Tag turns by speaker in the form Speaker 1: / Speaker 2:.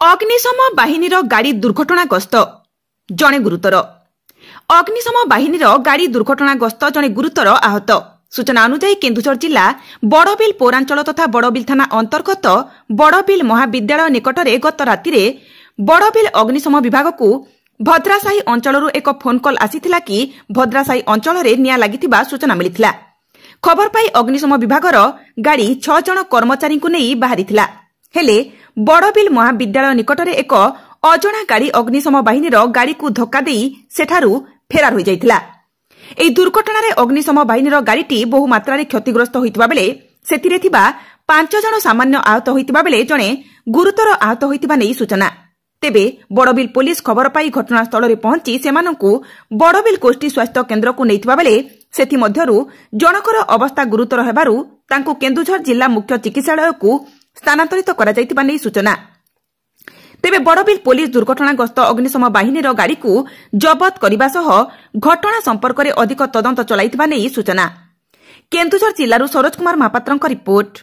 Speaker 1: ଅଗ୍ନିଶମ ବାହିନୀର ଗାଡ଼ି ଦୁର୍ଘଟଣାଗ୍ରସ୍ତ ଜଣେ ଗୁରୁତର। ଅଗ୍ନିଶମ ବାହିନୀର ଗାଡ଼ି ଦୁର୍ଘଟଣାଗ୍ରସ୍ତ ଜଣେ ଗୁରୁତର ଆହତ। ସୂଚନା ଅନୁଯାୟୀ କେନ୍ଦୁଝର ଜିଲ୍ଲା ବଡ଼ବିଲ ପୌରାଞ୍ଚଳ ତଥା ବଡ଼ବିଲ ଥାନା ଅନ୍ତର୍ଗତ ବଡ଼ବିଲ ମହାବିଦ୍ୟାଳୟ ନିକଟରେ ଗତ ରାତିରେ ବଡ଼ବିଲ ଅଗ୍ନିଶମ ବିଭାଗକୁ ଭଦ୍ରାସାହି ଅଞ୍ଚଳରୁ ଏକ ଫୋନ୍ କଲ୍ ଆସିଥିଲା କି ଭଦ୍ରାସାହି ଅଞ୍ଚଳରେ ନିଆଁ ଲାଗିଥିବା ସୂଚନା ମିଳିଥିଲା। ଖବର ପାଇ ଅଗ୍ନିଶମ ବିଭାଗର ଗାଡ଼ି 6 ଜଣ କର୍ମଚାରୀଙ୍କୁ ନେଇ ବାହାରିଥିଲା। ହେଲେ ବଡ଼ବିଲ ମହାବିଦ୍ୟାଳୟ ନିକଟରେ ଏକ ଅଜଣା ଗାଡ଼ି ଅଗ୍ନିଶମ ବାହିନୀର ଗାଡ଼ିକୁ ଧକ୍କା ଦେଇ ସେଠାରୁ ଫେରାର ହୋଇଯାଇଥିଲା। ଏହି ଦୁର୍ଘଟଣାରେ ଅଗ୍ନିଶମ ବାହିନୀର ଗାଡ଼ିଟି ବହୁ ମାତ୍ରାରେ କ୍ଷତିଗ୍ରସ୍ତ ହୋଇଥିବା ବେଳେ ସେଥିରେ ଥିବା 5 ଜଣ ସାମାନ୍ୟ ଆହତ ହୋଇଥିବା ବେଳେ ଜଣେ ଗୁରୁତର ଆହତ ହୋଇଥିବା ନେଇ ସୂଚନା। ତେବେ ବଡ଼ବିଲ ପୋଲିସ ଖବର ପାଇ ଘଟଣାସ୍ଥଳରେ ପହଞ୍ଚି ସେମାନଙ୍କୁ ବଡ଼ବିଲ ଗୋଷ୍ଠୀ ସ୍ୱାସ୍ଥ୍ୟ କେନ୍ଦ୍ରକୁ ନେଇଥିବା ବେଳେ ସେଥିମଧ୍ୟରୁ ଜଣକର ଅବସ୍ଥା ଗୁରୁତର ହେବାରୁ ତାଙ୍କୁ କେନ୍ଦୁଝର ଜିଲ୍ଲା ମୁଖ୍ୟ ଚିକିତ୍ସାଳୟକୁ ସ୍ଥାନାନ୍ତରିତ କରାଯାଇଥିବା ନେଇ ସୂଚନା। ତେବେ ବଡ଼ବିଲ ପୋଲିସ ଦୁର୍ଘଟଣାଗ୍ରସ୍ତ ଅଗ୍ନିଶମ ବାହିନୀର ଗାଡ଼ିକୁ ଜବତ କରିବା ସହ ଘଟଣା ସମ୍ପର୍କରେ ଅଧିକ ତଦନ୍ତ ଚଳାଇଥିବା ନେଇ ସୂଚନା। କେନ୍ଦୁଝର ଜିଲ୍ଲାରୁ ସରୋଜ କୁମାର ମହାପାତ୍ରଙ୍କ ରିପୋର୍ଟ।